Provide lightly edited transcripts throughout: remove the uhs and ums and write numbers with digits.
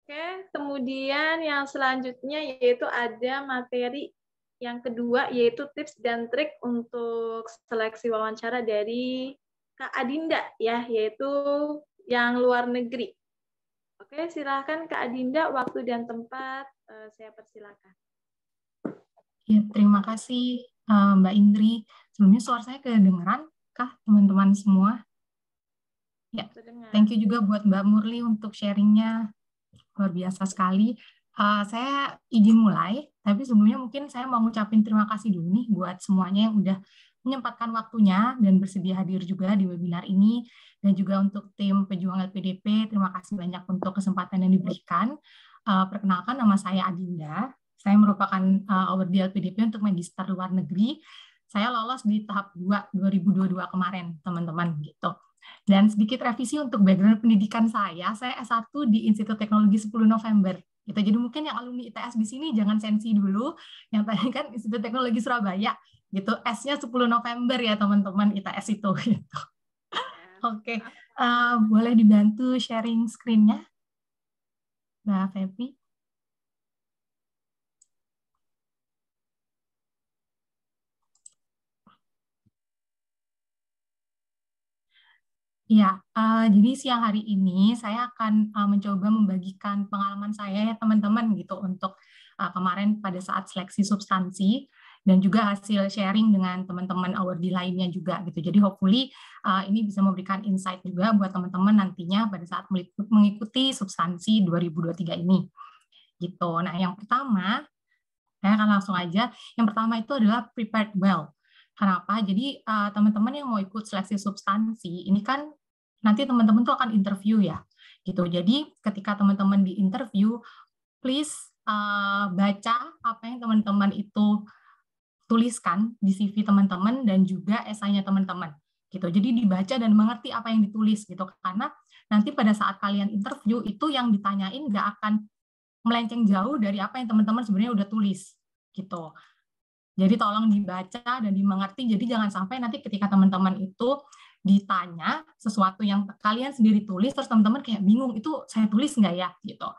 Oke, kemudian yang selanjutnya yaitu ada materi yang kedua, yaitu tips dan trik untuk seleksi wawancara dari Kak Adinda, ya, yaitu yang luar negeri. Oke, silakan Kak Adinda, waktu dan tempat saya persilakan. Ya, terima kasih Mbak Indri. Sebelumnya suara saya kedengeran kah teman-teman semua? Ya, thank you juga buat Mbak Murli untuk sharingnya. Luar biasa sekali. Saya izin mulai, tapi sebelumnya mungkin saya mau ngucapin terima kasih dulu nih buat semuanya yang udah menyempatkan waktunya dan bersedia hadir juga di webinar ini, dan juga untuk tim pejuang LPDP, terima kasih banyak untuk kesempatan yang diberikan. Perkenalkan, nama saya Adinda. Saya merupakan award di LPDP untuk Magister Luar Negeri. Saya lolos di tahap 2 2022 kemarin, teman-teman, gitu. Dan sedikit revisi untuk background pendidikan saya S1 di Institut Teknologi 10 November. Gitu. Jadi mungkin yang alumni ITS di sini jangan sensi dulu, yang tadi kan Institut Teknologi Surabaya, gitu. S-nya 10 November ya teman-teman ITS itu. Gitu. Oke, boleh dibantu sharing screen-nya, Mbak Febi? Ya, jadi siang hari ini saya akan mencoba membagikan pengalaman saya ya teman-teman gitu untuk kemarin pada saat seleksi substansi dan juga hasil sharing dengan teman-teman awardee lainnya juga gitu. Jadi hopefully ini bisa memberikan insight juga buat teman-teman nantinya pada saat mengikuti substansi 2023 ini. Gitu. Nah, yang pertama saya akan langsung aja. Yang pertama itu adalah prepared well. Kenapa? Jadi teman-teman yang mau ikut seleksi substansi ini kan nanti teman-teman tuh akan interview ya, gitu. Jadi ketika teman-teman di interview, please baca apa yang teman-teman itu tuliskan di CV teman-teman dan juga esainya teman-teman, gitu. Jadi dibaca dan mengerti apa yang ditulis, gitu. Karena nanti pada saat kalian interview itu yang ditanyain nggak akan melenceng jauh dari apa yang teman-teman sebenarnya udah tulis, gitu. Jadi tolong dibaca dan dimengerti. Jadi jangan sampai nanti ketika teman-teman itu ditanya sesuatu yang kalian sendiri tulis, terus teman-teman kayak bingung, itu saya tulis nggak ya? Gitu.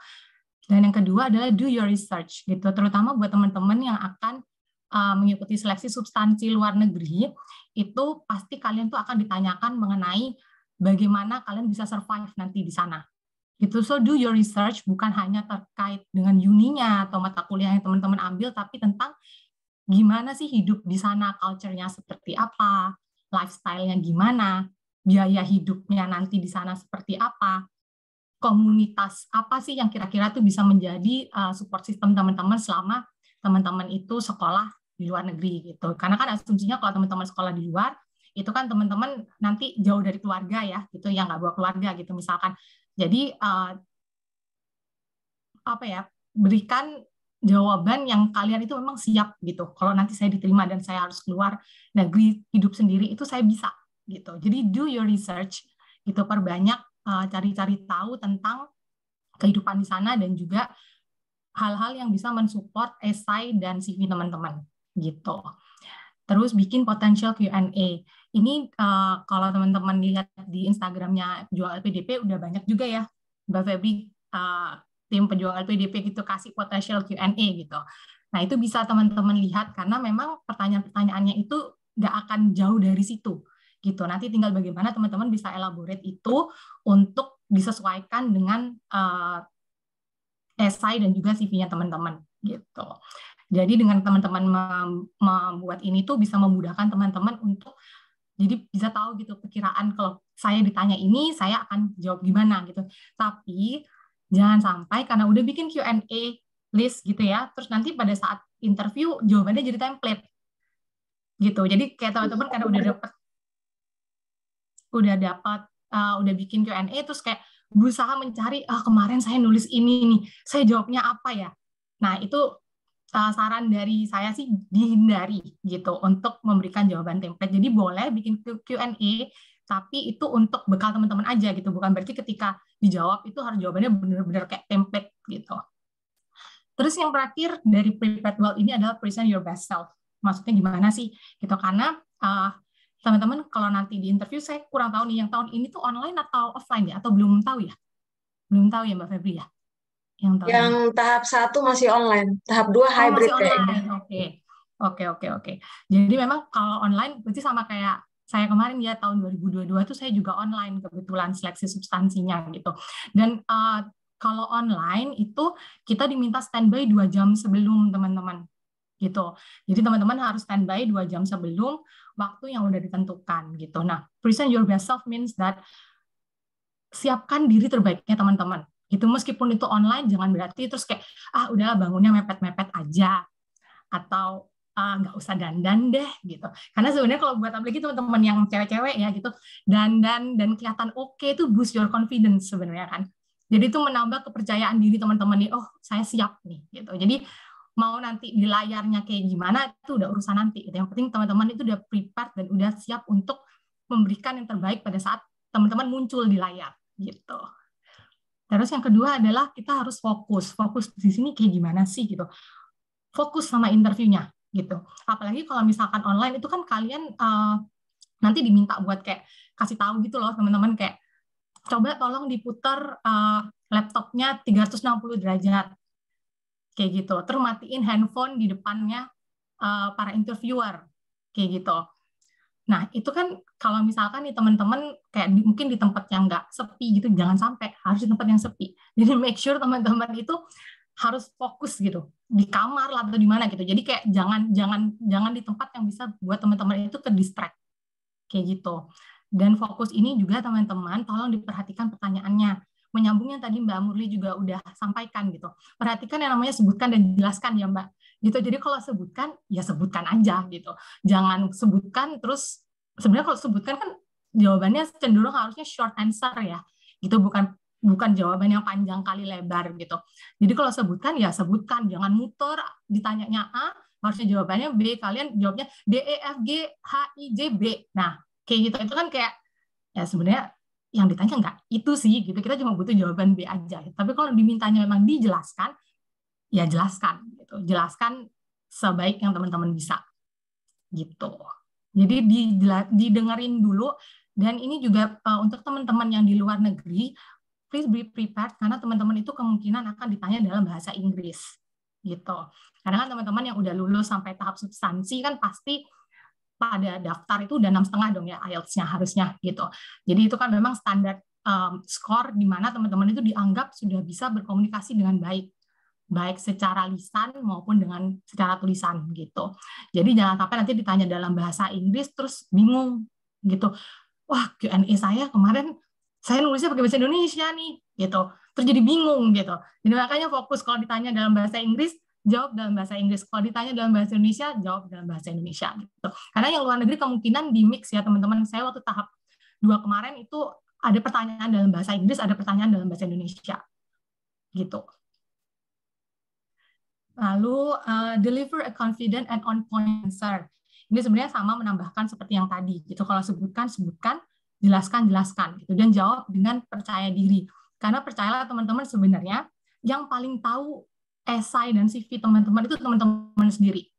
Dan yang kedua adalah do your research, gitu. Terutama buat teman-teman yang akan mengikuti seleksi substansi luar negeri, itu pasti kalian tuh akan ditanyakan mengenai bagaimana kalian bisa survive nanti di sana. Gitu. So do your research, bukan hanya terkait dengan uninya atau mata kuliah yang teman-teman ambil, tapi tentang gimana sih hidup di sana, culture-nya seperti apa, lifestyle-nya gimana, biaya hidupnya nanti di sana seperti apa, komunitas apa sih yang kira-kira tuh bisa menjadi support system teman-teman selama teman-teman itu sekolah di luar negeri gitu. Karena kan asumsinya kalau teman-teman sekolah di luar, itu kan teman-teman nanti jauh dari keluarga ya, gitu, yang nggak bawa keluarga gitu misalkan. Jadi apa ya, berikan jawaban yang kalian itu memang siap gitu. Kalau nanti saya diterima dan saya harus keluar negeri hidup sendiri, itu saya bisa gitu. Jadi do your research gitu, perbanyak cari-cari tahu tentang kehidupan di sana dan juga hal-hal yang bisa mensupport esai dan CV teman-teman gitu. Terus bikin potential Q&A. Ini kalau teman-teman lihat di Instagramnya Jual LPDP udah banyak juga ya, Mbak Febri, tim pejuang LPDP gitu kasih potential Q&A gitu. Nah itu bisa teman-teman lihat karena memang pertanyaan-pertanyaannya itu nggak akan jauh dari situ gitu. Nanti tinggal bagaimana teman-teman bisa elaborate itu untuk disesuaikan dengan esai dan juga CV-nya teman-teman gitu. Jadi dengan teman-teman membuat ini tuh bisa memudahkan teman-teman untuk jadi bisa tahu gitu perkiraan kalau saya ditanya ini saya akan jawab gimana gitu. Tapi jangan sampai karena udah bikin Q&A list gitu ya, terus nanti pada saat interview jawabannya jadi template gitu. Jadi kayak teman-teman karena udah bikin Q&A terus kayak berusaha mencari kemarin saya nulis ini nih, saya jawabnya apa ya. Nah, itu saran dari saya sih dihindari gitu untuk memberikan jawaban template. Jadi boleh bikin Q&A, tapi itu untuk bekal teman-teman aja gitu. Bukan berarti ketika dijawab itu harus jawabannya benar-benar kayak template gitu. Terus yang terakhir dari prepared well ini adalah present your best self. Maksudnya gimana sih? Gitu karena teman-teman kalau nanti di interview saya kurang tahu nih yang tahun ini tuh online atau offline ya atau belum tahu ya? Belum tahu ya Mbak Febri ya? Yang tahap 1 masih online, tahap 2 hybrid masih online. kayaknya. Oke. Jadi memang kalau online berarti sama kayak saya kemarin ya, tahun 2022 tuh saya juga online kebetulan seleksi substansinya gitu. Dan kalau online itu kita diminta standby 2 jam sebelum, teman-teman, gitu. Jadi teman-teman harus standby 2 jam sebelum waktu yang udah ditentukan gitu. Nah, present your best self means that siapkan diri terbaiknya teman-teman. Gitu, meskipun itu online, jangan berarti terus kayak udahlah bangunnya mepet-mepet aja, atau nggak usah dandan deh gitu. Karena sebenarnya kalau buat apalagi teman-teman yang cewek-cewek ya gitu, dandan dan kelihatan oke itu boost your confidence sebenarnya kan. Jadi itu menambah kepercayaan diri teman-teman nih, oh saya siap nih gitu. Jadi mau nanti di layarnya kayak gimana itu udah urusan nanti gitu. Yang penting teman-teman itu udah prepared dan udah siap untuk memberikan yang terbaik pada saat teman-teman muncul di layar gitu. Terus yang kedua adalah kita harus fokus. Fokus di sini kayak gimana sih gitu. Fokus sama interviewnya gitu. Apalagi kalau misalkan online itu kan kalian nanti diminta buat kayak kasih tahu gitu loh teman-teman, kayak coba tolong diputar laptopnya 360 derajat kayak gitu. Terus matiin handphone di depannya para interviewer kayak gitu. Nah, itu kan kalau misalkan nih teman-teman kayak mungkin di tempat yang nggak sepi gitu, jangan sampai, harus di tempat yang sepi. Jadi make sure teman-teman itu harus fokus gitu, di kamar lah atau di mana gitu. Jadi kayak jangan di tempat yang bisa buat teman-teman itu ke distract kayak gitu. Dan fokus ini juga teman-teman tolong diperhatikan pertanyaannya. Menyambung yang tadi Mbak Murli juga udah sampaikan gitu. Perhatikan yang namanya sebutkan dan jelaskan ya Mbak. Gitu. Jadi kalau sebutkan, ya sebutkan aja gitu. Jangan sebutkan terus, sebenarnya kalau sebutkan kan jawabannya cenderung harusnya short answer ya. Gitu, bukan jawaban yang panjang kali lebar gitu. Jadi kalau sebutkan ya sebutkan, jangan muter, ditanyanya A, harusnya jawabannya B, kalian jawabnya D, E, F, G, H, I, J, B. Nah, kayak gitu. Itu kan kayak, ya sebenarnya yang ditanya enggak itu sih gitu, kita cuma butuh jawaban B aja. Tapi kalau dimintanya memang dijelaskan, ya jelaskan gitu, jelaskan sebaik yang teman-teman bisa gitu. Jadi didengerin dulu. Dan ini juga untuk teman-teman yang di luar negeri, please be prepared karena teman-teman itu kemungkinan akan ditanya dalam bahasa Inggris gitu. Karena kan teman-teman yang udah lulus sampai tahap substansi kan pasti pada daftar itu udah 6,5 dong ya IELTS-nya harusnya gitu. Jadi itu kan memang standar skor di mana teman-teman itu dianggap sudah bisa berkomunikasi dengan baik secara lisan maupun dengan secara tulisan gitu. Jadi jangan sampai nanti ditanya dalam bahasa Inggris terus bingung gitu. Wah, Q&A saya kemarin saya nulisnya pakai bahasa Indonesia nih gitu. Terus jadi bingung gitu. Jadi makanya fokus kalau ditanya dalam bahasa Inggris, jawab dalam bahasa Inggris. Kalau ditanya dalam bahasa Indonesia, jawab dalam bahasa Indonesia gitu. Karena yang luar negeri kemungkinan di mix ya teman-teman. Saya waktu tahap 2 kemarin itu ada pertanyaan dalam bahasa Inggris, ada pertanyaan dalam bahasa Indonesia. Gitu. Lalu deliver a confident and on point answer. Ini sebenarnya sama menambahkan seperti yang tadi gitu. Kalau sebutkan, jelaskan gitu, dan jawab dengan percaya diri. Karena percayalah teman-teman, sebenarnya yang paling tahu esai dan CV teman-teman itu teman-teman sendiri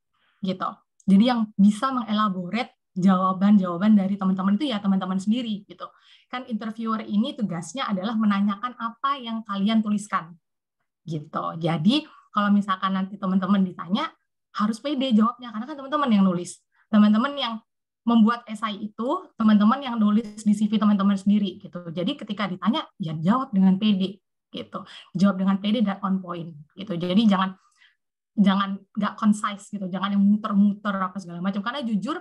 gitu. Jadi yang bisa mengelaborate jawaban-jawaban dari teman-teman itu ya teman-teman sendiri gitu. Kan interviewer ini tugasnya adalah menanyakan apa yang kalian tuliskan gitu. Jadi kalau misalkan nanti teman-teman ditanya, harus pede jawabnya karena kan teman-teman yang nulis. Teman-teman yang membuat esai itu, teman-teman yang nulis di CV teman-teman sendiri gitu. Jadi ketika ditanya, ya jawab dengan pede gitu. Jawab dengan pede dan on point gitu. Jadi jangan nggak concise gitu, jangan yang muter-muter apa segala macam. Karena jujur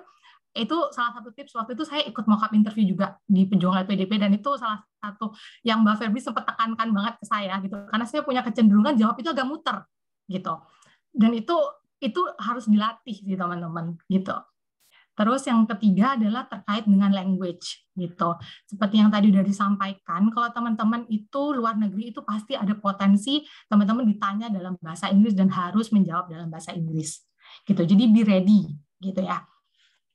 itu salah satu tips, waktu itu saya ikut mock-up interview juga di Pejuang LPDP, dan itu salah satu yang Mbak Febri sempat tekankan banget ke saya gitu. Karena saya punya kecenderungan jawab itu agak muter gitu. Dan itu harus dilatih sih teman-teman gitu. Terus yang ketiga adalah terkait dengan language gitu. Seperti yang tadi udah disampaikan, kalau teman-teman itu luar negeri itu pasti ada potensi teman-teman ditanya dalam bahasa Inggris dan harus menjawab dalam bahasa Inggris gitu. Jadi be ready gitu ya.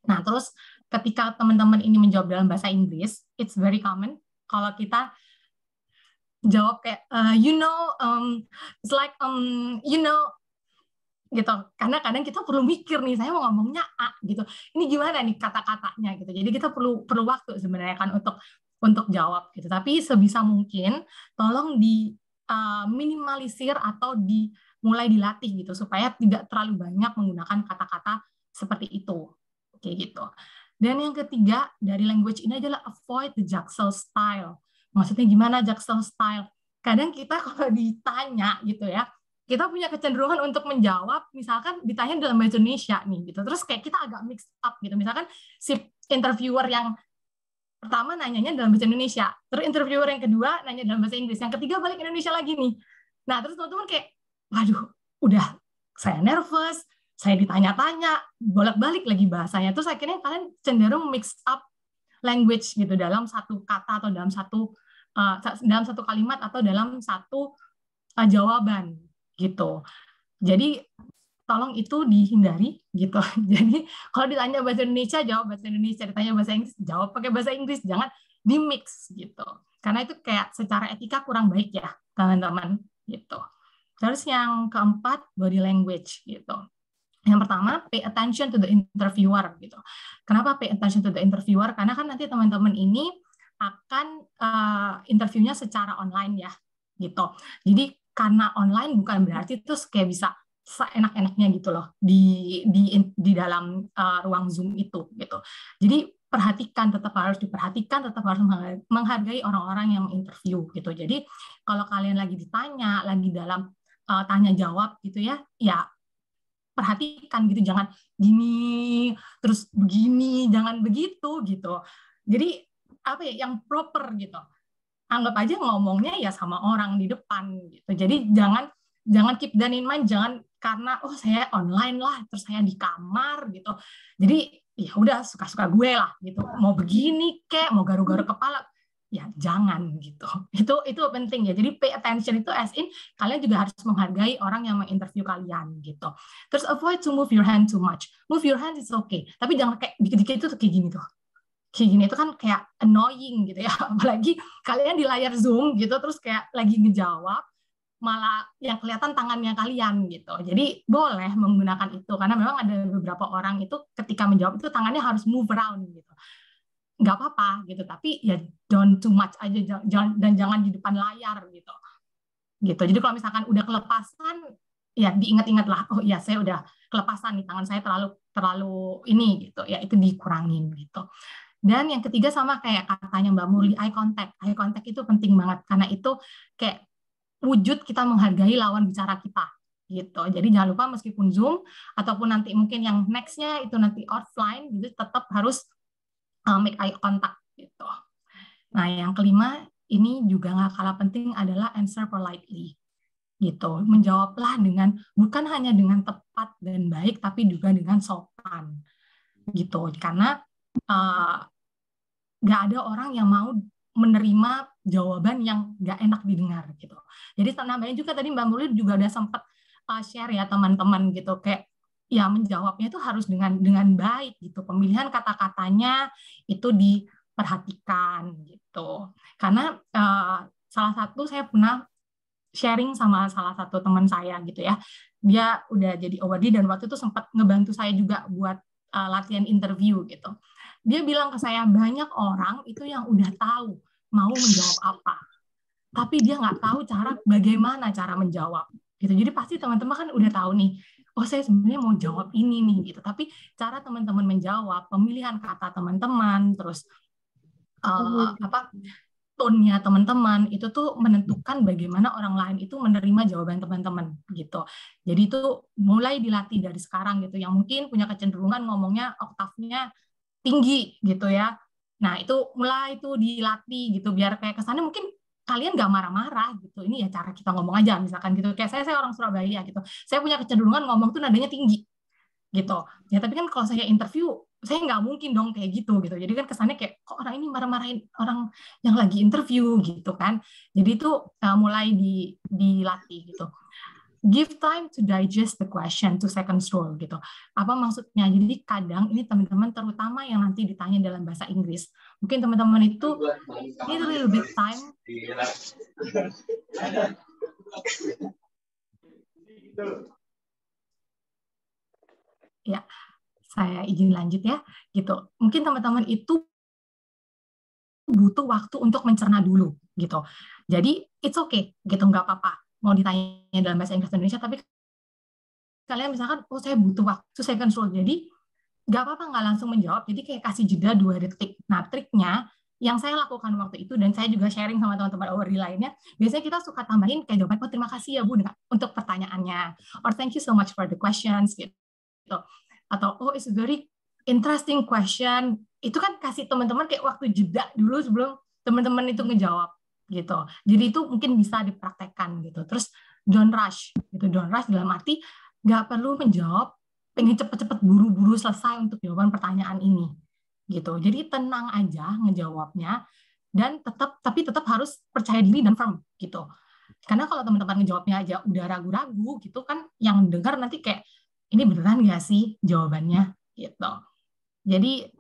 Nah, terus ketika teman-teman ini menjawab dalam bahasa Inggris, it's very common kalau kita jawab kayak it's like gitu, karena kadang kita perlu mikir nih, saya mau ngomongnya A gitu, ini gimana nih kata-katanya gitu. Jadi kita perlu waktu sebenarnya kan untuk jawab gitu. Tapi sebisa mungkin tolong minimalisir atau mulai dilatih gitu supaya tidak terlalu banyak menggunakan kata-kata seperti itu. Kayak gitu. Dan yang ketiga dari language ini adalah avoid the jaksel style. Maksudnya gimana jaksel style? Kadang kita kalau ditanya gitu ya, kita punya kecenderungan untuk menjawab, misalkan ditanya dalam bahasa Indonesia nih gitu. Terus kayak kita agak mix up gitu. Misalkan si interviewer yang pertama nanyanya dalam bahasa Indonesia, terus interviewer yang kedua nanya dalam bahasa Inggris, yang ketiga balik Indonesia lagi nih. Nah, terus teman-teman kayak, waduh, udah saya nervous, saya ditanya-tanya, bolak-balik lagi bahasanya. Terus akhirnya kalian cenderung mix up language gitu dalam satu kata atau dalam satu kalimat atau dalam satu jawaban gitu. Jadi tolong itu dihindari gitu. Jadi kalau ditanya bahasa Indonesia jawab bahasa Indonesia, ditanya bahasa Inggris jawab pakai bahasa Inggris, jangan di mix gitu. Karena itu kayak secara etika kurang baik ya, teman-teman gitu. Terus yang keempat, body language gitu. Yang pertama, pay attention to the interviewer gitu. Kenapa pay attention to the interviewer? Karena kan nanti teman-teman ini akan interviewnya secara online ya, gitu. Jadi karena online bukan berarti terus kayak bisa seenak-enaknya gitu loh di dalam ruang Zoom itu gitu. Jadi tetap harus diperhatikan, tetap harus menghargai orang-orang yang menginterview gitu. Jadi kalau kalian lagi ditanya, lagi dalam tanya jawab gitu ya, ya perhatikan gitu, jangan gini terus begini, jangan begitu gitu. Jadi apa ya, yang proper gitu. Anggap aja ngomongnya ya sama orang di depan gitu. Jadi jangan keep that in mind, jangan karena oh saya online lah terus saya di kamar gitu. Jadi ya udah suka-suka gue lah gitu. Mau begini kek, mau garu-garu kepala, ya jangan gitu. Itu penting ya. Jadi pay attention itu as in kalian juga harus menghargai orang yang menginterview kalian gitu. Terus avoid to move your hand too much. Move your hand is okay, tapi jangan kayak dikit-dikit itu kayak gini tuh. Kayak gini itu kan kayak annoying gitu ya. Apalagi kalian di layar Zoom gitu terus kayak lagi ngejawab malah yang kelihatan tangannya kalian gitu. Jadi boleh menggunakan itu karena memang ada beberapa orang itu ketika menjawab itu tangannya harus move around gitu. Nggak apa-apa gitu, tapi ya don't too much aja dan jangan di depan layar gitu. Jadi kalau misalkan udah kelepasan ya diingat-ingat lah, oh iya saya udah kelepasan nih, tangan saya terlalu ini gitu ya, itu dikurangin gitu. Dan yang ketiga sama kayak katanya Mbak Murli, eye contact. Eye contact itu penting banget karena itu kayak wujud kita menghargai lawan bicara kita gitu. Jadi jangan lupa meskipun Zoom ataupun nanti mungkin yang next-nya itu nanti offline gitu, tetap harus make eye contact gitu. Nah, yang kelima ini juga nggak kalah penting adalah answer politely gitu. Menjawablah bukan hanya dengan tepat dan baik, tapi juga dengan sopan gitu. Karena nggak ada orang yang mau menerima jawaban yang nggak enak didengar gitu. Jadi namanya juga tadi Mbak Murli juga udah sempat share ya teman-teman gitu, kayak ya menjawabnya itu harus dengan baik gitu. Pemilihan kata-katanya itu diperhatikan gitu. Karena salah satu saya pernah sharing sama salah satu teman saya gitu ya. Dia udah jadi OWD dan waktu itu sempat ngebantu saya juga buat latihan interview gitu. Dia bilang ke saya, banyak orang itu yang udah tahu mau menjawab apa, tapi dia nggak tahu bagaimana cara menjawab gitu. Jadi pasti teman-teman kan udah tahu nih, oh saya sebenarnya mau jawab ini nih gitu, tapi cara teman-teman menjawab, pemilihan kata teman-teman, terus tone-nya teman-teman itu tuh menentukan bagaimana orang lain itu menerima jawaban teman-teman gitu. Jadi itu mulai dilatih dari sekarang gitu. Yang mungkin punya kecenderungan ngomongnya oktavnya tinggi gitu ya. Nah, itu mulai itu dilatih gitu biar kayak kesannya mungkin kalian gak marah-marah gitu. Ini ya cara kita ngomong aja misalkan gitu. Kayak saya orang Surabaya gitu. Saya punya kecenderungan ngomong tuh nadanya tinggi gitu. Ya tapi kan kalau saya interview saya nggak mungkin dong kayak gitu. Jadi kan kesannya kayak kok orang ini marah-marahin orang yang lagi interview gitu kan. Jadi itu mulai dilatih gitu. Give time to digest the question, 2 seconds rule gitu. Apa maksudnya? Jadi kadang ini teman-teman terutama yang nanti ditanya dalam bahasa Inggris, mungkin teman-teman itu need a little bit time. Ya, saya izin lanjut ya, gitu. Mungkin teman-teman itu butuh waktu untuk mencerna dulu gitu. Jadi it's okay gitu, nggak apa-apa mau ditanya dalam bahasa Inggris Indonesia, tapi kalian misalkan, oh saya butuh waktu, saya konsul, jadi nggak apa-apa nggak langsung menjawab, jadi kayak kasih jeda 2 detik. Nah, triknya yang saya lakukan waktu itu, dan saya juga sharing sama teman-teman ORD lainnya, biasanya kita suka tambahin kayak jawaban, oh terima kasih ya Bu untuk pertanyaannya, or thank you so much for the questions, gitu. Atau, oh it's a very interesting question, itu kan kasih teman-teman kayak waktu jeda dulu sebelum teman-teman itu ngejawab, gitu. Jadi itu mungkin bisa dipraktekkan, gitu. Terus, don't rush, gitu. Don't rush dalam arti, nggak perlu menjawab pengen cepet-cepet buru-buru selesai untuk jawaban pertanyaan ini gitu. Jadi tenang aja ngejawabnya, dan tetap harus percaya diri dan firm gitu. Karena kalau teman-teman ngejawabnya aja udah ragu-ragu gitu kan, yang dengar nanti kayak ini beneran nggak sih jawabannya gitu. Jadi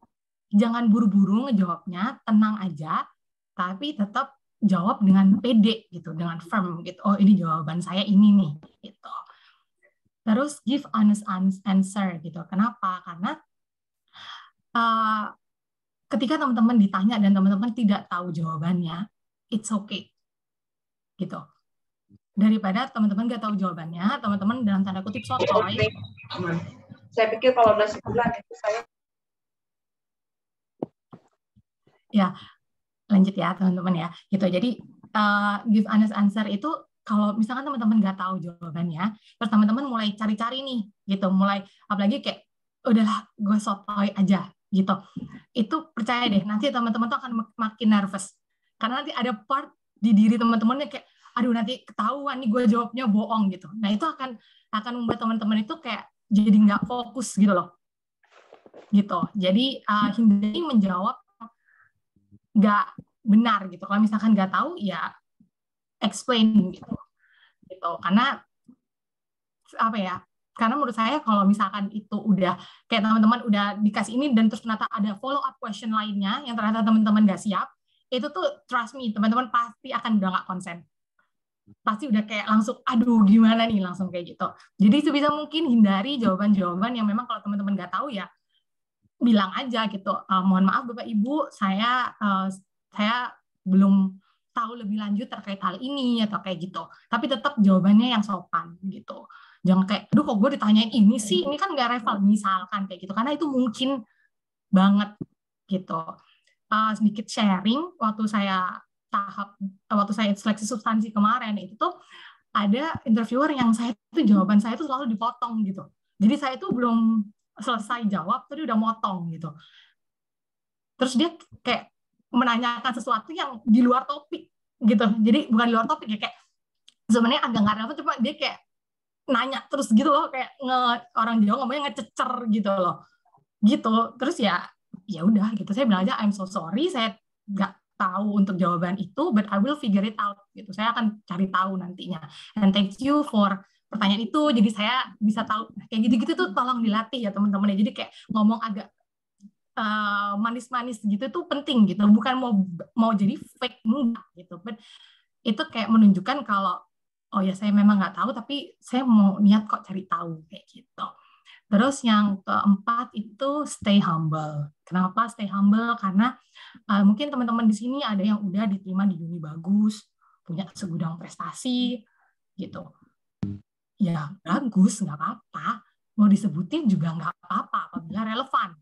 jangan buru-buru ngejawabnya, tenang aja, tapi tetap jawab dengan pede gitu, dengan firm gitu. Oh ini jawaban saya ini nih gitu. Terus give honest answer gitu. Kenapa? Karena ketika teman-teman ditanya dan teman-teman tidak tahu jawabannya, it's okay gitu. Daripada teman-teman nggak tahu jawabannya, teman-teman dalam tanda kutip sotoy. Saya pikir kalau udah sebulan itu saya. Ya, lanjut ya teman-teman ya. Gitu. Jadi give honest answer itu kalau misalkan teman-teman nggak tahu jawabannya, terus teman-teman mulai cari-cari nih, gitu, mulai apalagi kayak udahlah gue sotoy aja, gitu. Itu percaya deh, nanti teman-teman tuh akan makin nervous, karena nanti ada part di diri teman-temannya kayak, aduh nanti ketahuan nih gue jawabnya bohong gitu. Nah itu akan membuat teman-teman itu kayak jadi nggak fokus gitu loh, gitu. Jadi hindari menjawab nggak benar gitu. Kalau misalkan nggak tahu ya explain gitu. Karena apa ya? Karena menurut saya kalau misalkan itu udah kayak teman-teman udah dikasih ini dan terus ternyata ada follow up question lainnya yang ternyata teman-teman nggak siap, itu tuh trust me, teman-teman pasti akan udah nggak konsen. Pasti udah kayak langsung aduh gimana nih, langsung kayak gitu. Jadi sebisa mungkin hindari jawaban-jawaban yang memang kalau teman-teman nggak tahu ya bilang aja gitu. Mohon maaf Bapak Ibu, saya belum tahu lebih lanjut terkait hal ini atau kayak gitu. Tapi tetap jawabannya yang sopan gitu. Jangan kayak, aduh kok gue ditanyain ini sih, ini kan nggak relevan misalkan kayak gitu. Karena itu mungkin banget gitu. Sedikit sharing waktu saya seleksi substansi kemarin itu tuh ada interviewer yang jawaban saya tuh selalu dipotong gitu. Jadi saya tuh belum selesai jawab, tadi udah motong gitu. Terus dia kayak menanyakan sesuatu yang di luar topik gitu. Jadi bukan di luar topik ya, kayak sebenarnya agak nggak relevan, cuma dia kayak nanya terus gitu loh, kayak orang Jawa ngomongnya ngececer gitu loh. Gitu. Terus ya udah gitu. Saya bilang aja I'm so sorry, saya nggak tahu untuk jawaban itu, but I will figure it out gitu. Saya akan cari tahu nantinya. And thank you for pertanyaan itu. Jadi saya bisa tahu kayak gitu-gitu tuh tolong dilatih ya teman-teman. Jadi kayak ngomong agak manis-manis gitu tuh penting gitu, bukan mau jadi fake enggak gitu, but itu kayak menunjukkan kalau oh ya saya memang nggak tahu tapi saya mau niat kok cari tahu kayak gitu. Terus yang keempat itu stay humble. Kenapa stay humble? Karena mungkin teman-teman di sini ada yang udah diterima di uni bagus, punya segudang prestasi gitu. Ya bagus, nggak apa-apa. Mau disebutin juga nggak apa-apa apabila relevan.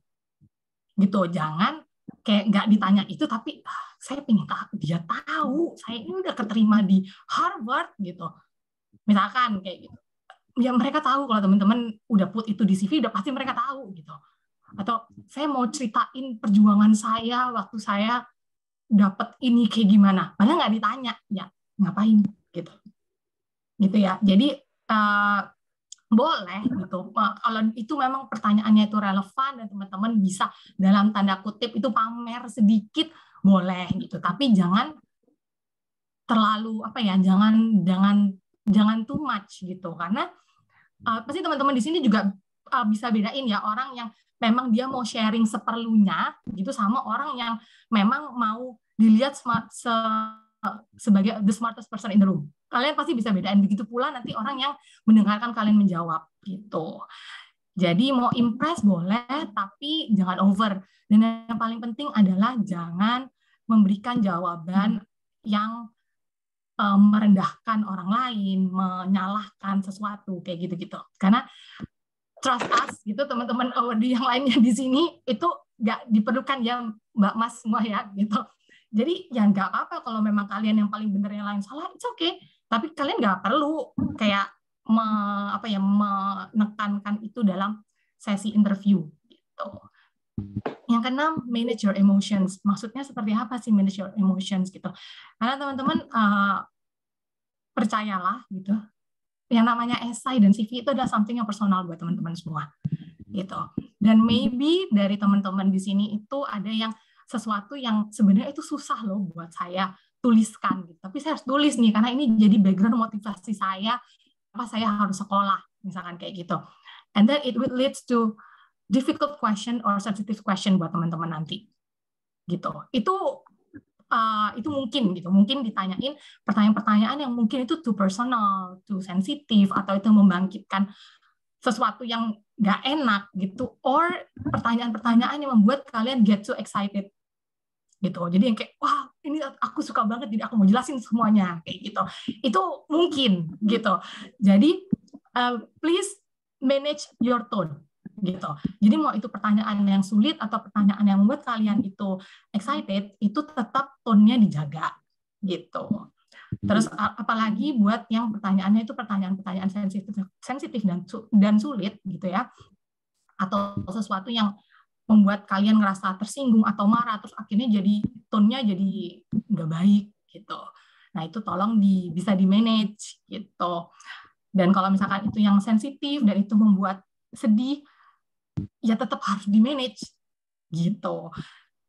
Gitu, jangan kayak nggak ditanya itu tapi saya pengen dia tahu saya ini udah keterima di Harvard gitu misalkan kayak gitu ya, mereka tahu kalau teman-teman udah put itu di CV udah pasti mereka tahu gitu. Atau saya mau ceritain perjuangan saya waktu saya dapat ini kayak gimana, padahal nggak ditanya, ya ngapain gitu ya. Jadi boleh gitu. Kalau itu memang pertanyaannya itu relevan dan teman-teman bisa dalam tanda kutip itu pamer sedikit boleh gitu. Tapi jangan terlalu jangan too much gitu. Karena pasti teman-teman di sini juga bisa bedain ya orang yang memang dia mau sharing seperlunya gitu sama orang yang memang mau dilihat sebagai the smartest person in the room. Kalian pasti bisa bedain. Begitu pula nanti orang yang mendengarkan kalian menjawab gitu. Jadi mau impress boleh, tapi jangan over. Dan yang paling penting adalah jangan memberikan jawaban yang merendahkan orang lain, menyalahkan sesuatu kayak gitu-gitu. Karena trust us gitu teman-teman awardee yang lainnya di sini itu nggak diperlukan ya Mbak Mas semua ya gitu. Jadi ya nggak apa-apa kalau memang kalian yang paling benar yang lain salah, it's okay. Tapi kalian nggak perlu kayak menekankan itu dalam sesi interview gitu. Yang keenam, manage your emotions. Maksudnya seperti apa sih manage your emotions gitu? Karena teman-teman percayalah gitu, yang namanya esai dan CV itu adalah something yang personal buat teman-teman semua gitu. Dan maybe dari teman-teman di sini itu ada yang sesuatu yang sebenarnya itu susah loh buat saya tuliskan gitu. Tapi saya harus tulis nih karena ini jadi background motivasi saya apa saya harus sekolah misalkan kayak gitu. And then it will leads to difficult question or sensitive question buat teman-teman nanti gitu. Itu mungkin ditanyain pertanyaan-pertanyaan yang mungkin itu too personal, too sensitif, atau itu membangkitkan sesuatu yang nggak enak gitu, or pertanyaan-pertanyaan yang membuat kalian get so excited gitu. Jadi yang kayak wah ini aku suka banget, jadi aku mau jelasin semuanya kayak gitu. Itu mungkin gitu. Jadi please manage your tone gitu. Jadi mau itu pertanyaan yang sulit atau pertanyaan yang membuat kalian itu excited, itu tetap tone-nya dijaga gitu. Terus apalagi buat yang pertanyaannya itu pertanyaan-pertanyaan sensitif dan sulit gitu ya, atau sesuatu yang membuat kalian ngerasa tersinggung atau marah, terus akhirnya jadi tone-nya jadi nggak baik gitu. Nah itu tolong bisa di-manage gitu. Dan kalau misalkan itu yang sensitif dan itu membuat sedih, ya tetap harus di-manage gitu.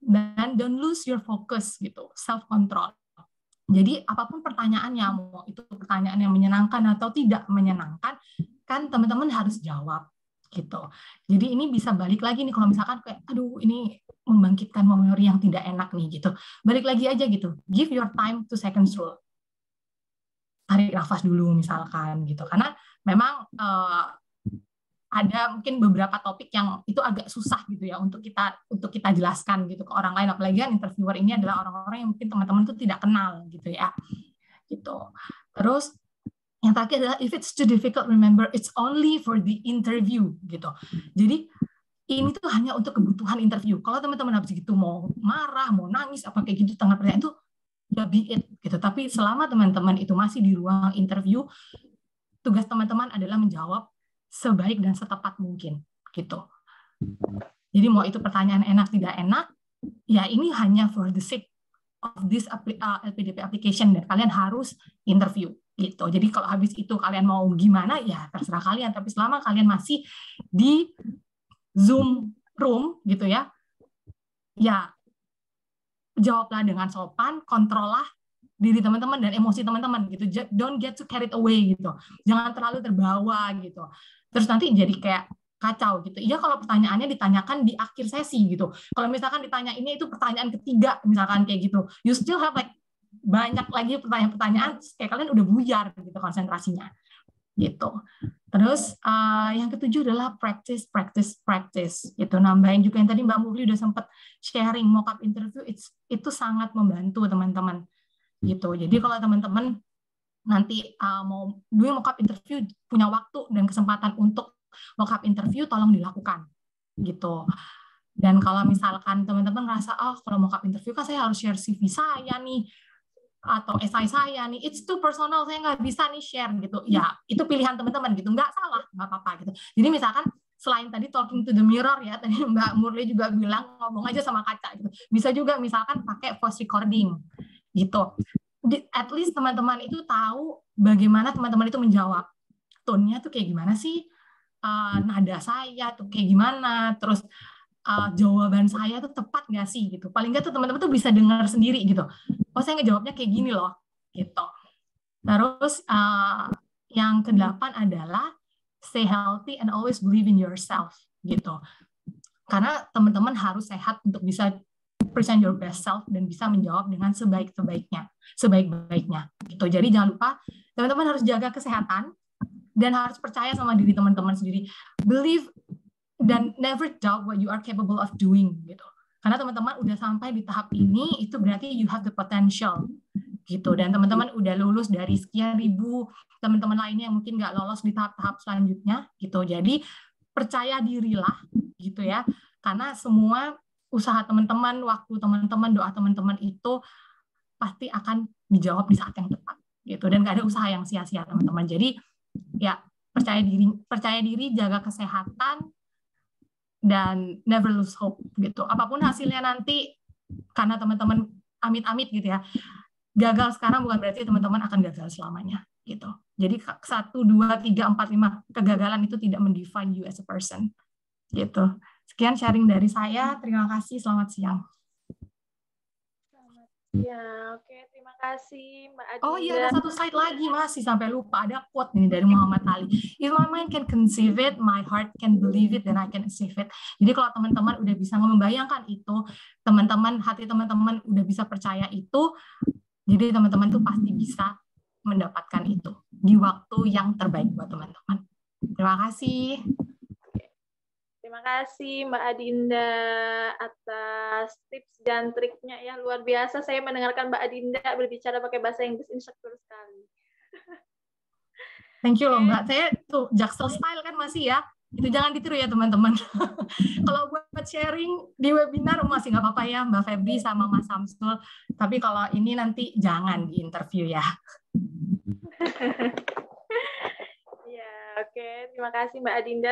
Dan don't lose your focus gitu, self-control. Jadi apapun pertanyaannya, mau itu pertanyaan yang menyenangkan atau tidak menyenangkan, kan teman-teman harus jawab gitu. Jadi ini bisa balik lagi nih kalau misalkan kayak, aduh ini membangkitkan memori yang tidak enak nih gitu. Balik lagi aja gitu, give your time to seconds rule. Tarik nafas dulu misalkan gitu, karena memang ada mungkin beberapa topik yang itu agak susah gitu ya untuk kita jelaskan gitu ke orang lain, apalagi kan interviewer ini adalah orang-orang yang mungkin teman-teman tuh tidak kenal gitu ya gitu. Terus yang terakhir adalah if it's too difficult, remember it's only for the interview gitu. Jadi ini tuh hanya untuk kebutuhan interview. Kalau teman-teman habis gitu mau marah, mau nangis apa kayak gitu tengah pertanyaan itu ya be it gitu. Tapi selama teman-teman itu masih di ruang interview, tugas teman-teman adalah menjawab sebaik dan setepat mungkin gitu. Jadi mau itu pertanyaan enak tidak enak, ya ini hanya for the sake of this LPDP application dan kalian harus interview gitu. Jadi kalau habis itu kalian mau gimana ya terserah kalian, tapi selama kalian masih di Zoom room gitu ya, ya jawablah dengan sopan, kontrollah diri teman-teman dan emosi teman-teman gitu. Don't get too carried away gitu. Jangan terlalu terbawa gitu. Terus nanti jadi kayak kacau gitu. Iya kalau pertanyaannya ditanyakan di akhir sesi gitu. Kalau misalkan ditanya ini itu pertanyaan ketiga misalkan kayak gitu. You still have like banyak lagi pertanyaan-pertanyaan kayak kalian udah buyar gitu konsentrasinya. Gitu. Terus yang ketujuh adalah practice. Itu nambahin juga yang tadi Mbak Murli udah sempat sharing mock up interview, itu sangat membantu teman-teman. Gitu. Jadi kalau teman-teman nanti mau doing mock up interview, punya waktu dan kesempatan untuk mock up interview, tolong dilakukan gitu. Dan kalau misalkan teman-teman ngerasa kalau mock up interview kan saya harus share CV saya nih atau esai saya nih, it's too personal, saya nggak bisa nih share gitu. Ya itu pilihan teman-teman gitu, nggak salah, nggak apa-apa gitu. Jadi misalkan selain tadi talking to the mirror ya, tadi Mbak Murli juga bilang ngomong aja sama kaca gitu. Bisa juga misalkan pakai voice recording gitu. At least teman-teman itu tahu bagaimana teman-teman itu menjawab. Tone-nya tuh kayak gimana sih? Nada saya tuh kayak gimana? Terus jawaban saya tuh tepat nggak sih gitu. Paling nggak tuh teman-teman tuh bisa dengar sendiri gitu. Oh saya ngejawabnya kayak gini loh gitu. Terus yang kedelapan adalah stay healthy and always believe in yourself gitu. Karena teman-teman harus sehat untuk bisa present your best self dan bisa menjawab dengan sebaik-baiknya gitu. Jadi jangan lupa teman-teman harus jaga kesehatan dan harus percaya sama diri teman-teman sendiri. Believe dan never doubt what you are capable of doing gitu. Karena teman-teman udah sampai di tahap ini, itu berarti you have the potential gitu. Dan teman-teman udah lulus dari sekian ribu teman-teman lainnya yang mungkin nggak lolos di tahap-tahap selanjutnya gitu. Jadi percaya dirilah gitu ya. Karena semua usaha teman-teman, waktu teman-teman, doa teman-teman itu pasti akan dijawab di saat yang tepat gitu. Dan nggak ada usaha yang sia-sia teman-teman. Jadi ya percaya diri, jaga kesehatan, dan never lose hope gitu. Apapun hasilnya nanti, karena teman-teman amit-amit gitu ya, gagal sekarang bukan berarti teman-teman akan gagal selamanya gitu. Jadi 1, 2, 3, 4, 5 kegagalan itu tidak mendefine you as a person gitu. Sekian sharing dari saya. Terima kasih. Selamat siang. Ya, oke. Terima kasih Mbak Adinda. Oh iya, ada satu slide lagi, masih sampai lupa. Ada quote nih dari Muhammad Ali. If my mind can conceive it, my heart can believe it, then I can achieve it. Jadi kalau teman-teman udah bisa membayangkan itu, hati teman-teman udah bisa percaya itu, jadi teman-teman tuh pasti bisa mendapatkan itu di waktu yang terbaik buat teman-teman. Terima kasih. Terima kasih Mbak Adinda atas tips dan triknya ya, luar biasa. Saya mendengarkan Mbak Adinda berbicara pakai bahasa Inggris instruktur sekali. Thank you loh Mbak. Saya tuh Jaksel style kan masih ya. Itu jangan ditiru ya teman-teman. Kalau buat sharing di webinar masih nggak apa-apa ya Mbak Febri sama Mas Samsul. Tapi kalau ini nanti jangan di interview ya. Ya, oke. Terima kasih Mbak Adinda.